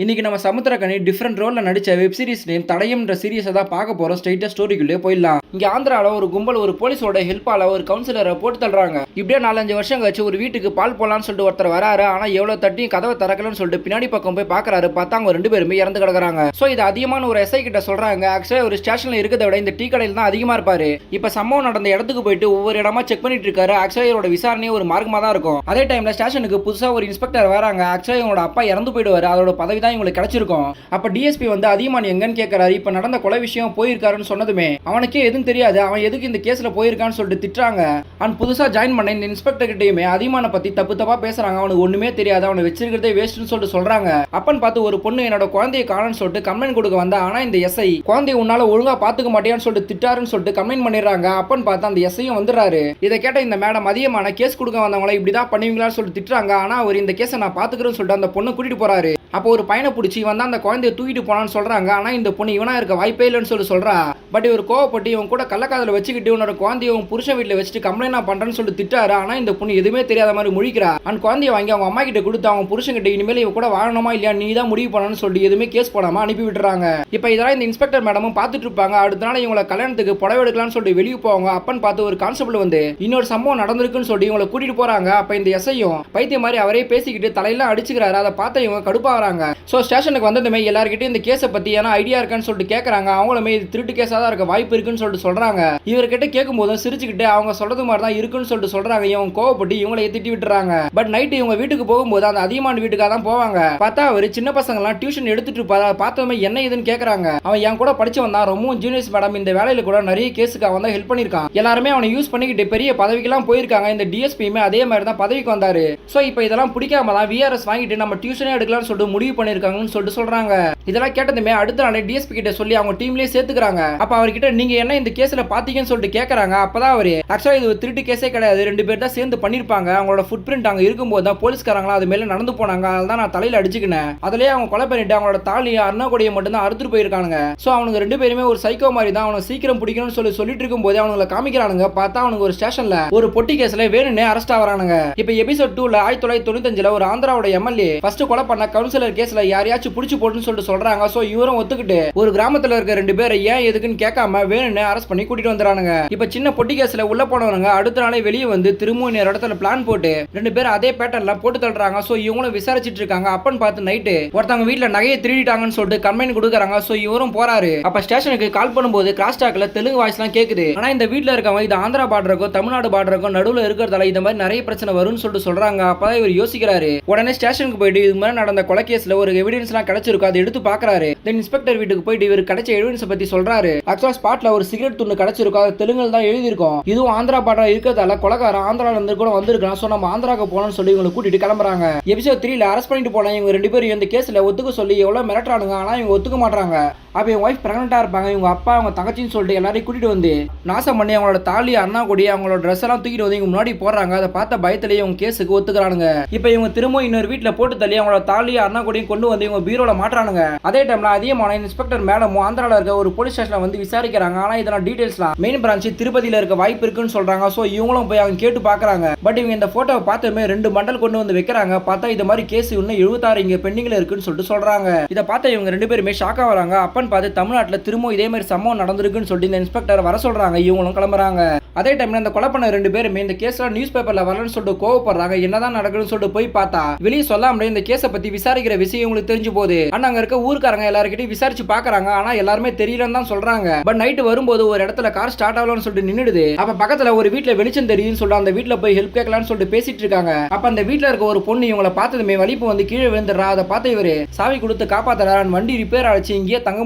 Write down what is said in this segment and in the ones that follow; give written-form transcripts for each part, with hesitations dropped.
இன்னைக்கு நம்ம சமுத்திரக்கனி டிஃப்ரெண்ட் ரோல்ல நடிச்ச வெப் சீரிஸ் நேம் தடயம்ன்ற சீரிஸை தான் பார்க்க போறோம். ஸ்ட்ரைட்டா ஸ்டோரிக்குள்ளே போயிடலாம். இங்க ஆந்திரால ஒரு கும்பல் ஒரு போலீஸோட ஹெல்ப்பால ஒரு கவுன்சிலரை போட்டு தள்ளுறாங்க. இப்படியே 4-5 வருஷம் கழிச்சு ஒரு வீட்டுக்கு பால் போலான்னு சொல்லிட்டு ஒருத்தர் வராரு. ஆனா எவ்வளவு தட்டியும் கதவை திறக்கலன்னு சொல்லிட்டு பின்னாடி பக்கம் போய் பாக்குறாரு. பார்த்தா அவங்க 2 பேருமே இறந்து கிடக்குறாங்க. சோ இது அதிகமான ஒரு எஸ்ஐ கிட்ட சொல்றாங்க. ஆக்சுவலா ஒரு ஸ்டேஷன்ல இருக்கிறத விட இந்த டீ கடையில் தான் அதிகமா இருப்பாரு. இப்ப சம்பவம் நடந்த இடத்துக்கு போயிட்டு ஒவ்வொரு இடமா செக் பண்ணிட்டு இருக்காரு. ஆக்சுவலா இவரோட விசாரணையே ஒரு மார்க்கமா தான் இருக்கும். அதே டைம்ல ஸ்டேஷனுக்கு புதுசா ஒரு இன்ஸ்பெக்டர் வராங்க. ஆக்சுவலா இவங்களோட அப்பா இறந்து போயிடுவாரு. அதோட பதவி தான் இவங்களுக்கு கிடைச்சிருக்கும். அப்ப டிஎஸ்பி வந்து அதிகமான் எங்கன்னு கேட்கறாரு. இப்ப நடந்த கொலை விஷயம் போயிருக்காருன்னு சொன்னதுமே அவனுக்கே எதுவும் தெரியாது. அவன் எதுக்கு இந்த கேஸ்ல போயிருக்கான்னு சொல்லிட்டு திட்டுறாங்க. அவன் புதுசா ஜாயின் பண்ண இந்த இன்ஸ்பெக்டர் கிட்டயுமே அதிகமான பத்தி தப்பா பேசுறாங்க. அவனுக்கு ஒண்ணுமே தெரியாது. அவனை வச்சிருக்கிறதே வேஸ்ட்னு சொல்லிட்டு சொல்றாங்க. அப்பன்னு பார்த்து ஒரு பொண்ணு என்னோட குழந்தையை காணன்னு சொல்லிட்டு கம்ப்ளைண்ட் கொடுக்க வந்தா. ஆனா இந்த எஸ்ஐ குழந்தைய உன்னால ஒழுங்கா பாத்துக்க மாட்டேன்னு சொல்லிட்டு திட்டாருன்னு சொல்லிட்டு கம்ப்ளைண்ட் பண்ணிடுறாங்க. அப்பன்னு பார்த்து அந்த எஸ்ஐயும் வந்துடுறாரு. இதை கேட்ட இந்த மேடம் அதிகமான கேஸ் கொடுக்க வந்தவங்களை இப்படிதான் பண்ணுவீங்களான்னு சொல்லிட்டு திட்டுறாங்க. ஆனா அவர் இந்த கேஸை நான் பாத்துக்கிறேன்னு சொல்லிட்டு அந்த பொண்ணு கூட்டிட்டு போறாரு. அப்போ ஒரு பையனை பிடிச்சி வந்தா அந்த குழந்தைய தூக்கிட்டு போனான்னு சொல்றாங்க. ஆனா இந்த பொண்ணு இவனா இருக்க வாய்ப்பே இல்லைன்னு சொல்லி சொல்றா. பட் இவர் கோவப்பட்டு இவன் கூட கள்ளக்காதல வச்சுக்கிட்டு உன்னோட குழந்தைய புருஷன் வீட்டுல வச்சுட்டு கம்ப்ளைண்ட் பண்றேன்னு சொல்லிட்டு திட்டாரு. ஆனா இந்த பொண்ணு எதுவுமே தெரியாத மாதிரி முழிக்கிறா. அந்த குழந்தைய வாங்கி அவங்க அம்மா கிட்ட கொடுத்து அவங்க புருஷன் கிட்ட இனிமேல் இவ கூட வாழணுமா இல்லையா நீ தான் முடிவு பண்ணணும்னு சொல்லி எதுவுமே கேஸ் போடாம அனுப்பி விட்டுறாங்க. இப்ப இதெல்லாம் இந்த இன்ஸ்பெக்டர் மேடமும் பார்த்துட்டு இருப்பாங்க. அடுத்த நாள் இவங்களை கல்யாணத்துக்கு புடவை எடுக்கலாம்னு சொல்லி வெளியே போவாங்க. அப்பன்னு பார்த்து ஒரு கான்ஸ்டபிள் வந்து இன்னொரு சம்பவம் நடந்திருக்குன்னு சொல்லி இவங்களை கூட்டிட்டு போறாங்க. அப்ப இந்த எஸ்ஐயும் பைத்திய மாதிரி அவரே பேசிக்கிட்டு தலையெல்லாம் அடிச்சுக்கிறாரு. அதை பார்த்து இவங்க கடுப்பாகிறாங்க. சோ ஸ்டேஷனுக்கு வந்ததுமே எல்லார்கிட்டயும் இந்த கேஸை பத்தி ஏன்னா ஐடியா இருக்கான்னு சொல்லிட்டு கேட்கறாங்க. அவங்களுமே இது திருட்டு கேஸா தான் இருக்க வாய்ப்பு இருக்குன்னு சொல்லிட்டு சொல்றாங்க. இவர்கிட்ட கேட்கும் போதும் சிரிச்சுக்கிட்டு அவங்க சொல்றது மாதிரி தான் இருக்குன்னு சொல்லிட்டு சொல்றாங்க. இவங்க கோவப்பட்டு இவங்களை ஏத்திட்டு விட்டுறாங்க. பட் நைட் இவங்க வீட்டுக்கு போகும்போது அந்த அதிகமான வீட்டுக்காக தான் போவாங்க. பார்த்தா அவர் சின்ன பசங்க எல்லாம் டியூஷன் எடுத்துட்டு இருப்பாரு. பார்த்ததுமே என்ன இதுன்னு கேட்கறாங்க. அவன் என் கூட படிச்சு வந்தான். ரொம்பவும் ஜூனியர்ஸ் மேடம் இந்த வேலையில கூட நிறைய கேஸுக்கு அவன் தான் ஹெல்ப் பண்ணிருக்கான். எல்லாருமே அவனை யூஸ் பண்ணிக்கிட்டு பெரிய பதவிக்கெல்லாம் போயிருக்காங்க. இந்த டிஎஸ்பியுமே அதே மாதிரி தான் பதவிக்கு வந்தாரு. சோ இப்போ இதெல்லாம் பிடிக்காம தான் விஆர்எஸ் வாங்கிட்டு நம்ம டியூஷனே எடுக்கலாம்னு சொல்லிட்டு முடிவு பண்ணிருக்காங்கன்னு சொல்லிட்டு சொல்றாங்க. இதெல்லாம் கேட்டதுமே அடுத்த நாளே டிஎஸ்பி கிட்ட சொல்லி அவங்க டீம்லயே சேர்த்துக்கிறாங்க. அப்ப அவர்கிட்ட நீங்க என்ன இந்த கேஸ்ல பாத்தீங்கன்னு சொல்லிட்டு கேட்கறாங்க. அப்பதான் அவரு ஆக்சுவலா இது ஒரு திருட்டு கேஸே கிடையாது. 2 பேர் தான் சேர்ந்து பண்ணிருப்பாங்க. அவங்களோட ஃபுட் பிரிண்ட் அங்க இருக்கும்போது தான் போலீஸ்காரங்களா அது மேல நடந்து போனாங்க. அதனால நான் தலையில அடிச்சுக்கினேன். அதுலயே அவங்க கொலை பண்ணிட்டு அவங்களோட தாலி அருணாகொடியை மட்டும் தான் அறுத்துட்டு போயிருக்கானுங்க. சோ அவனுங்க 2 பேருமே ஒரு சைக்கோ மாதிரி தான். அவனை சீக்கிரம் பிடிக்கணும்னு சொல்லிட்டு இருக்கும் போதே அவனுங்களை காமிக்கிறானுங்க. பார்த்தா அவனுக்கு ஒரு ஸ்டேஷன்ல ஒரு பொட்டி கேஸ்ல வேணும்னே அரெஸ்ட் ஆவறானுங்க. இப்ப எபிசோட் 2ல 1995ல ஒரு ஆந்திராவோட எம்எல்ஏ ஃபர்ஸ்ட் கொலை பண்ண கவுன்சிலர் கேஸ்ல யாரையாச்சும் புடிச்சு போட்டுன்னு சொல்லிட்டு சொல்றாங்க. சோ இவரும் ஒத்துக்கிட்டு ஒரு கிராமத்துல இருக்க 2 பேரை ஏன் எதுக்குன்னு கேட்காம வேணும்னு அரெஸ்ட் பண்ணி கூட்டிட்டு வந்துறானுங்க. இப்ப சின்ன பொட்டி கேஸ்ல உள்ள போனவனுங்க அடுத்த நாளே வெளியே வந்து திரும்பவும் இன்னொரு இடத்துல பிளான் போட்டு 2 பேர் அதே பேட்டர்ன்ல போட்டு தள்ளுறாங்க. சோ இவங்களும் விசாரிச்சிட்டு இருக்காங்க. அப்பன்னு பார்த்து நைட்டு ஒருத்தவங்க வீட்டுல நகையை திருடிட்டாங்கன்னு சொல்லிட்டு கம்ப்ளைண்ட் கொடுக்குறாங்க. சோ இவரும் போறாரு. அப்ப ஸ்டேஷனுக்கு கால் பண்ணும்போது கிராஸ் டாக்ல தெலுங்கு வாய்ஸ் எல்லாம் கேக்குது. ஆனா இந்த வீட்டுல இருக்கவங்க இது ஆந்திரா பார்டருக்கும் தமிழ்நாடு பார்டருக்கும் நடுவுல இருக்கிறதால இந்த மாதிரி நிறைய பிரச்சனை வரும்னு சொல்லிட்டு சொல்றாங்க. அப்பதான் இவர் யோசிக்கிறாரு. உடனே ஸ்டேஷனுக்கு போயிட்டு இது மாதிரி நடந்த கொலை கேஸ்ல ஒரு எவிடன்ஸ் எல்லாம் கிடைச்சிருக்கு. அதை எடுத்து பாக்குறாரு. தென் இன்ஸ்பெக்டர் வீட்டுக்கு போயிட்டு இவர் கிடைச்ச எவிடன்ஸ் பத்தி சொல்றாரு. ஆக்சுவலா ஸ்பாட்ல ஒரு சிகரெட் துண்டு கிடைச்சிருக்கும். அது தெலுங்குல தான் எழுதி இருக்கும். இதுவும் ஆந்திரா பார்டர் இருக்கிறதால கொலைகாரன் ஆந்திரால இருந்து கூட வந்திருக்கான். சோ நம்ம ஆந்திராக்கு போனோம்னு சொல்லி இவங்களை கூட்டிட்டு கிளம்புறாங்க. எபிசோட் 3ல அரெஸ்ட் பண்ணிட்டு போன இவங்க 2 பேரும் இந்த கேஸ்ல ஒத்துக்க சொல்லி எவ்வளவு மிரட்டுறானுங்க. ஆனா இவங்க ஒத்துக்க மாட்டாங்க. அப்ப இவங்க ஒய்ஃப் பிரெக்னெண்டா இருப்பாங்க. இவங்க அப்பா அவங்க தங்கச்சின்னு சொல்லிட்டு எல்லாரையும் கூட்டிட்டு வந்து நாசம் பண்ணி அவங்களோட தாலி அருணாகொடி அவங்களோட ட்ரெஸ் எல்லாம் தூக்கிட்டு வந்து இவங்க முன்னாடி போடுறாங்க. அதை பார்த்த பயத்திலேயே இவங்க கேஸுக்கு ஒத்துக்கிறானுங்க. இப்ப இவங்க திரும்ப இன்னொரு வீட்டுல போட்டு தள்ளி அவங்களோட தாலி அருணாகொடியும் கொண்டு வந்து இவங்க பீரோல மாட்டுறானுங்க. அதே டைம்ல அதிகமான இன்ஸ்பெக்டர் மேடமும் ஆந்திரால இருக்க ஒரு போலீஸ் ஸ்டேஷன்ல வந்து விசாரிக்கிறாங்க. ஆனா இதெல்லாம் டீடைல்ஸ்லாம் மெயின் பிரான்ச் திருப்பதியில இருக்க வாய்ப்பு இருக்குன்னு சொல்றாங்க. சோ இவங்களும் போய் அவங்க கேட்டு பாக்குறாங்க. பட் இவங்க இந்த போட்டோவை பார்த்ததுமே 2 பண்டல் கொண்டு வந்து வைக்கிறாங்க. பார்த்தா இது மாதிரி கேஸ் இன்னும் 76 இங்க பெண்டிங்ல இருக்குன்னு சொல்லிட்டு சொல்றாங்க. இதை பார்த்த இவங்க 2 பேருமே ஷாக்கா வராங்க. அப்பன்னு பார்த்து தமிழ்நாட்டுல திரும்ப இதே மாதிரி சம்பவம் நடந்திருக்குன்னு சொல்லிட்டு இந்த இன்ஸ்பெக்டர் வர சொல்றாங்க. இவங்களும் கிளம்புறாங்க. அதே டைம்ல இந்த கொலை பண்ண 2 பேருமே இந்த கேஸ்ல நியூஸ் பேப்பர்ல வரலன்னு சொல்லிட்டு கோவப்படுறாங்க. என்னதான் நடக்குதுன்னு சொல்லிட்டு போய் பார்த்தா வெளியே சொல்லாமலே இந்த கேஸை பத்தி விசாரிக்கிற விஷயம் உங்களுக்கு தெரிஞ்சு போகுது. ஆனா அங்க இருக்க ஊர்க்காரங்க எல்லார்கிட்டயும் விசாரிச்சு பாக்குறாங்க. ஆனா எல்லாருமே தெரியலன்னு தான் சொல்றாங்க. பட் நைட் வரும்போது ஒரு இடத்துல கார் ஸ்டார்ட் ஆகலன்னு சொல்லிட்டு நின்னுடுது. அப்ப பக்கத்துல ஒரு வீட்டுல வெளிச்சம் தெரியும்னு சொல்லிட்டு அந்த வீட்டுல போய் ஹெல்ப் கேட்கலாம்னு சொல்லிட்டு பேசிட்டு இருக்காங்க. அப்ப அந்த வீட்டுல இருக்க ஒரு பொண்ணு இவங்களை பார்த்ததுமே வலிப்பு வந்து கீழே விழுந்துடுறா. அதை பார்த்து இவரு சாவி கொடுத்து காப்பாத்துறாரு. வண்டி ரிப்பேர் ஆச்சு இங்கேயே தங்க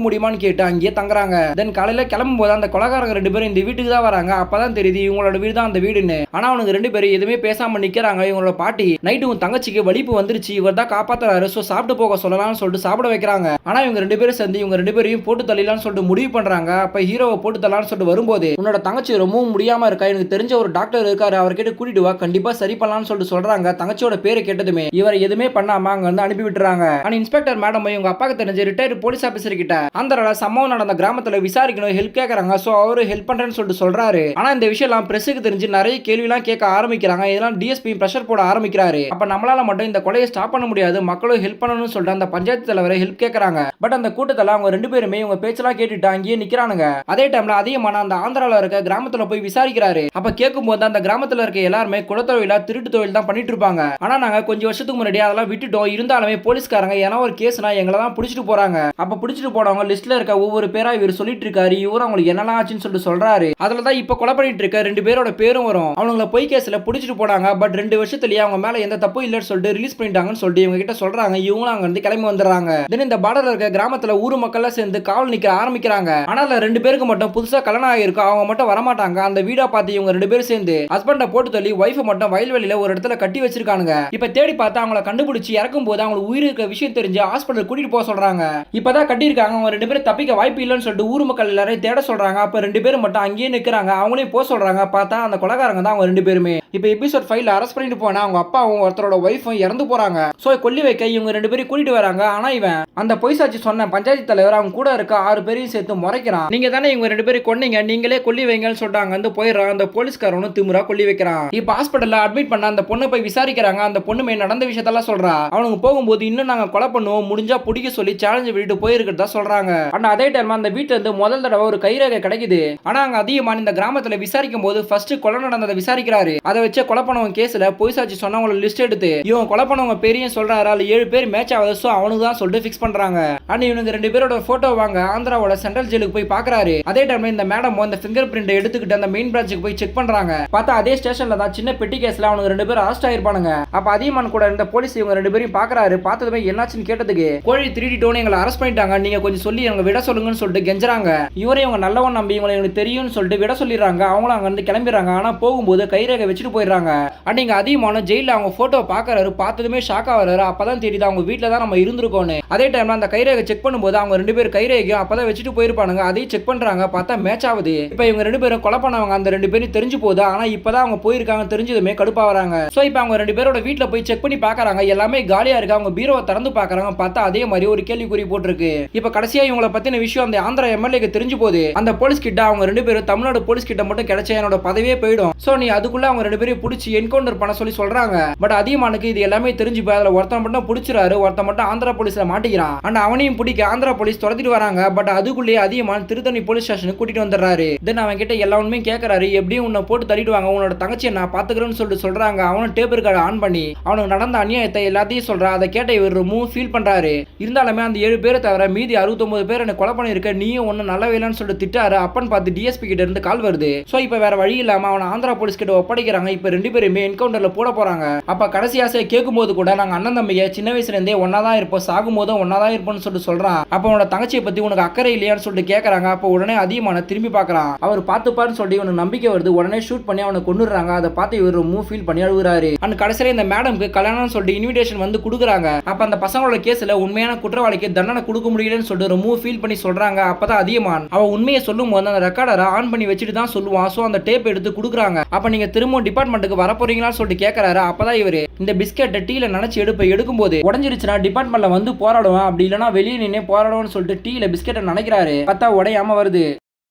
முடியுமான்னு கேட்டு அங்கேயே தங்குறாங்க. தென் காலையில கிளம்பும் போது அந்த கொலைகாரங்க 2 பேரும் இந்த வீட்டுக்கு தான் வராங்க. அப்பதான் தெரியுது இவங்களோட வீடு தான் அந்த வீடுன்னு. ஆனா அவனுக்கு 2 பேரும் எதுவுமே பேசாம நிக்கிறாங்க. இவங்களோட பாட்டி நைட்டு உன் தங்கச்சிக்கு வலிப்பு வந்துருச்சு இவர் தான் காப்பாத்துறாரு. சோ சாப்பிட்டு போக சொல்லலாம்னு சொல்லிட்டு சாப்பிட வைக்கிறாங்க. ஆனா இவங்க 2 பேரும் சேர்ந்து இவங்க 2 பேரையும் போட்டு தள்ளிடலாம்னு சொல்லிட்டு முடிவு பண்றாங்க. அப்ப ஹீரோவை போட்டு தள்ளலாம்னு சொல்லிட்டு வரும்போது உன்னோட தங்கச்சி ரொம்பவும் முடியாம இருக்கா. எனக்கு தெரிஞ்ச ஒரு டாக்டர் இருக்காரு. அவர்கிட்ட கூட்டிட்டு வா கண்டிப்பா சரி பண்ணலாம்னு சொல்லிட்டு சொல்றாங்க. தங்கச்சியோட பேரை கேட்டதுமே இவர் எதுவுமே பண்ணாம அங்க வந்து அனுப்பி விட்டுறாங்க. ஆனா இன்ஸ்பெக்டர் மேடம் இவங்க அப்பாக்கு தெரிஞ்ச ரிட்டையர்ட் போலீஸ் ஆபீசர் கிட்ட ஆந்திரால சம்பவம் நடந்த கிராமத்துல விசாரிக்கணும் ஹெல்ப் கேக்குறாங்க. சோ அவரு ஹெல்ப் பண்றேன்னு சொல்லிட்டு சொல்றாரு. ஆனா இந்த இந்த விஷயம்லாம் பிரஸுக்கு தெரிஞ்சு நிறைய கேள்விலாம் கேட்க ஆரம்பிக்கிறாங்க. இதெல்லாம் டிஎஸ்பி பிரஷர் போட ஆரம்பிக்கிறாரு. அப்ப நம்மளால மட்டும் இந்த கொலையை ஸ்டாப் பண்ண முடியாது, மக்களும் ஹெல்ப் பண்ணணும்னு சொல்லிட்டு அந்த பஞ்சாயத்து தலைவரை ஹெல்ப் கேட்கறாங்க. பட் அந்த கூட்டத்துல அவங்க 2 பேருமே இவங்க பேச்செல்லாம் கேட்டுட்டு அங்கேயே நிக்கிறானுங்க. அதே டைம்ல அதிகமான அந்த ஆந்திரால இருக்க கிராமத்துல போய் விசாரிக்கிறாரு. அப்ப கேட்கும்போது அந்த கிராமத்துல இருக்க எல்லாருமே குலத்தொழிலா திருட்டு தொழில் தான் பண்ணிட்டு இருப்பாங்க. ஆனா நாங்க கொஞ்சம் வருஷத்துக்கு முன்னாடி அதெல்லாம் விட்டுட்டோம். இருந்தாலுமே போலீஸ்காரங்க ஏன்னா ஒரு கேஸ்னா எங்களை தான் பிடிச்சிட்டு போறாங்க. அப்ப பிடிச்சிட்டு போனவங்க லிஸ்ட்ல இருக்க ஒவ்வொரு பேரா இவர் சொல்லிட்டு இருக்காரு. இவரும் அவங்களுக்கு என்னெல்லாம் ஆச்சுன்னு சொல்லிட்டு சொல்றாரு. அதுலதான் இப்ப கொலை பண்ணிட்டு இருக்க 2 பேரோட பேரும் வரும். அவங்கள பொய் கேஸ்ல பிடிச்சிட்டு போனாங்க. பட் 2 வருஷத்துலயே அவங்க மேல எந்த தப்பும் இல்லன்னு சொல்லிட்டு ரிலீஸ் பண்ணிட்டாங்கன்னு சொல்லிட்டு இவங்க கிட்ட சொல்றாங்க. இவங்களும் அங்க இருந்து கிளம்பி வந்துடுறாங்க. தென் இந்த பார்டர்ல இருக்க கிராமத்துல ஊர் மக்கள் சேர்ந்து காவல் நிக்க ஆரம்பிக்கிறாங்க. ஆனா அதுல 2 பேருக்கு மட்டும் புதுசா கல்யாணம் ஆகிருக்கும். அவங்க மட்டும் வரமாட்டாங்க. அந்த வீடா பார்த்து இவங்க 2 பேரும் சேர்ந்து ஹஸ்பண்ட போட்டு தள்ளி ஒய்ஃப் மட்டும் வயல்வெளியில ஒரு இடத்துல கட்டி வச்சிருக்கானுங்க. இப்ப தேடி பார்த்து அவங்கள கண்டுபிடிச்சு இறக்கும் போது அவங்களுக்கு உயிர் இருக்க விஷயம் தெரிஞ்சு ஹாஸ்பிட்டல் கூட்டிட்டு போக சொல்றாங்க. இப்பதான் கட்டி இருக்காங்க. அவங்க 2 பேரும் தப்பிக்க வாய்ப்பு இல்லைன்னு சொல்லிட்டு ஊர் மக்கள் எல்லாரையும் தேட சொல்றாங்க. அப்ப 2 பேரும் மட்டும் அங்கேயே நிக்கிறாங்க. அவங்களையும் போக சொல்றாங்க. பார்த்தா அந்த கொலைகாரங்க தான் அவங்க 2 பேருமே. இப்ப எபிசோட் 5ல அரெஸ்ட் பண்ணிட்டு போனா அவங்க அப்பாவும் ஒருத்தரோட ஒய்ஃபும் இறந்து போறாங்க. சோ கொல்லி வைக்க இவங்க 2 பேரும் கூட்டிட்டு வராங்க. ஆனா இவன் அந்த பொய் சாட்சி சொன்ன பஞ்சாயத்து தலைவர் அவங்க கூட இருக்க 6 பேரையும் சேர்த்து முறைக்கிறான். நீங்க தானே இவங்க 2 பேரும் கொன்னீங்க, நீங்களே கொல்லி வைங்கன்னு சொல்றாங்க. வந்து போயிடுறான். அந்த போலீஸ்காரனும் திமுறா கொல்லி வைக்கிறான். இப்ப ஹாஸ்பிட்டல்ல அட்மிட் பண்ண அந்த பொண்ணை போய் விசாரிக்கிறாங்க. அந்த பொண்ணு நடந்த விஷயத்தெல்லாம் சொல்றா. அவனுக்கு போகும்போது இன்னும் நாங்க கொலை பண்ணுவோம், முடிஞ்சா பிடிக்க சொல்லி சேலஞ்சு விட்டு போயிருக்கிறதா சொல்றாங்க. ஆனா அதே டைம் அந்த வீட்டுல இருந்து முதல் தடவை ஒரு கைரேகை கிடைக்குது. ஆனா அங்க அதிகமான இந்த கிராமத்துல விசாரிக்கும் போது ஃபர்ஸ்ட் கொலை நடந்ததை விசாரிக்கிறாரு. அதை வச்சு கொலை பண்ணவங்க கேஸ்ல பொய் சாட்சி சொன்னவங்கள லிஸ்ட் எடுத்து இவங்க கொலை பண்ணவங்க பேரையும் சொல்றாரு. அதுல 7 பேர் மேட்ச் ஆகுது. சோ அவனுக்கு தான் சொல்லிட்டு ஃபிக்ஸ் பண்றாங்க. அண்ட் இவங்க 2 பேரோட போட்டோ வாங்க ஆந்திராவோட சென்ட்ரல் ஜெயிலுக்கு போய் பாக்குறாரு. அதே டைம்ல இந்த மேடம் அந்த ஃபிங்கர் பிரிண்ட் எடுத்துக்கிட்டு அந்த மெயின் பிரான்ச்சுக்கு போய் செக் பண்றாங்க. பார்த்தா அதே ஸ்டேஷன்ல தான் சின்ன பெட்டி கேஸ்ல அவனுக்கு 2 பேரும் அரெஸ்ட் ஆயிருப்பானுங்க. அப்ப அதிகமான கூட இருந்த போலீஸ் இவங்க 2 பேரையும் பாக்குறாரு. பார்த்ததுமே என்னாச்சுன்னு கேட்டதுக்கு கோழி திருடிட்டோன்னு எங்களை அரெஸ்ட் பண்ணிட்டாங்க, நீங்க கொஞ்சம் சொல்லி எங்க விட சொல்லுங்கன்னு சொல்லிட்டு கெஞ்சறாங்க. இவரே இவங்க நல்லவன் நம்பி இவங்களை எனக்கு தெரியும்னு சொல்லிட்டு விட சொல்லிடுறாங்க. அவங்களும் அங்க இருந்து கிளம்பிடுறாங்க. ஆனா போகும்போது கைரேகை வச்சுட்டு போயிடுறாங்க. அண்ட் இங்க அதிகமான ஜெயில அவங்க போட்டோ பாக்குறாரு. பார்த்ததுமே ஷாக் ஆகுறாரு. அப்பதான் தெரியுது அவங்க வீட்டுல தான் நம்ம இருந்திருக்கோன்னு. அதே டைம்ல அந்த கைரேகை செக் பண்ணும்போது அவங்க 2 பேரும் கைரேகையும் அப்பதான் வச்சுட்டு போயிருப்பானுங்க. அதையும் செக் பண்றாங்க. பார்த்தா மேட்ச் ஆகுது. இப்ப இவங்க 2 பேரும் கொலை பண்ணவங்க அந்த 2 பேரும் தெரிஞ்சு போகுது. ஆனா இப்பதான் அவங்க போயிருக்காங்க தெரிஞ்சதுமே கடுப்பா வராங்க. சோ இப்ப அவங்க 2 பேரோட வீட்டுல போய் செக் பண்ணி பாக்குறாங்க. எல்லாமே காலியா இருக்கு. அவங்க பீரோவை திறந்து பாக்குறாங்க. பார்த்தா அதே மாதிரி ஒரு கேள்விக்குறி போட்டிருக்கு. இப்ப கடைசியா இவங்கள பத்தின விஷயம் அந்த ஆந்திரா எம்எல்ஏக்கு தெரிஞ்சு போகுது. அந்த போலீஸ் கிட்ட அவங்க 2 பேரும் தமிழ்நாடு போலீஸ் கிட்ட மட்டும் கிடைச்சா என்னோட பதவியே போயிடும். சோ நீ அதுக்குள்ள அவங்க 2 பேரும் பிடிச்சி என்கவுண்டர் பண்ண சொல்லி சொல்றாங்க. பட் அதிகமானுக்கு இது எல்லாமே தெரிஞ்சு போய் அதுல ஒருத்தன் மட்டும் பிடிச்சிராரு. ஒருத்தன் மட்டும் ஆந்திரா போலீஸ்ல மாட்டிக்கிறான். அண்ட் அவனையும் பிடிக்க ஆந்திரா போலீஸ் துரத்திட்டு வராங்க. பட் அதுக்குள்ளேயே அதிகமான திருத்தணி போலீஸ் ஸ்டேஷனுக்கு கூட்டிட்டு வந்துடுறாரு. தென் அவன் கிட்ட எல்லா உண்மையும் கேட்கறாரு. எப்படியும் உன்னை போட்டு தள்ளிடுவாங்க, உன்னோட தங்கச்சியை நான் பாத்துக்கிறேன்னு சொல்லிட்டு சொல்றாங்க. அவனும் டேப் ரெக்கார்ட் ஆன் பண்ணி அவனுக்கு நடந்த அநியாயத்தை எல்லாத்தையும் சொல்றான். அதை கேட்ட இவர் ரொம்ப ஃபீல் பண்றாரு. இருந்தாலுமே அந்த 7 பேரை தவிர மீதி 69 பேர் என்ன கொலை பண்ணிருக்க, நீயும் ஒன்னும் நல்லவே இல்லைன்னு சொல்லிட்டு திட்டாரு. அப்பன்னு பார்த்து டிஎஸ்பி கிட்ட இருந்து கால் வருது. சோ இப்ப வேற வழி இல்லாம அவனை ஆந்திரா போலீஸ் கிட்ட ஒப்படைக்கிறாங்க. இப்ப 2 பேருமே என்கவுண்டர்ல போட போறாங்க. அப்ப கடைசி ஆசையை கேட்கும்போது கூட நாங்க அண்ணன் தம்பிய சின்ன வயசுல இருந்தே ஒன்னாதான் இருப்போம், சாகும் போதும் ஒன்னாதான் இருப்போம்னு சொல்லிட்டு சொல்றான். அப்ப அவனோட தங்கச்சியை பத்தி உனக்கு அக்கறை இல்லையான்னு சொல்லிட்டு கேட்கறாங்க. அப்ப உடனே அதிகமான திரும்பி பாக்குறான். அவர் பார்த்துப்பாருன்னு சொல்லி இவனுக்கு நம்பிக்கை வருது. உடனே ஷூட் பண்ணி அவனை கொண்டுறாங்க. அதை பார்த்து இவர் மூவ் ஃபீல் பண்ணி அழுகுறாரு. அண்ட் கடைசியில இந்த மேடம்க்கு கல்யாணம் சொல்லிட்டு இன்விடேஷன் வந்து கொடுக்குறாங்க. அப்ப அந்த பசங்களோட கேஸ்ல உண்மையான குற்றவாளிக்கு தண்டனை கொடுக்க முடியலன்னு சொல்லிட்டு மூவ் ஃபீல் பண்ணி சொல்றாங்க. அப்பதான் அதிகமான் அவன் உண்மையை சொல்லும் போது அந்த ரெக்கார்டரை ஆன் பண்ணி வச்சுட்டு தான் சொல்லுவான். சோ அந்த டேப் எடுத்து கொடுக்குறாங்க. அப்ப நீங்க திரும்ப டிபார்ட்மெண்ட்டுக்கு வர போறீங்களான்னு சொல்லிட்டு கேட்கறாரு. அப்பதான் இவரு இந்த பிஸ்கெட்டை டீல நினைச்சு எடுக்கும்போது உடஞ்சிருச்சுன்னா டிபார்ட்மெண்ட்ல வந்து போராடுவான், அப்படி இல்லைன்னா வெளியே நின்று போராடுவான்னு சொல்லிட்டு டீல பிஸ்கெட்டை நினைக்கிறாரு. பார்த்தா உடையாம வருது.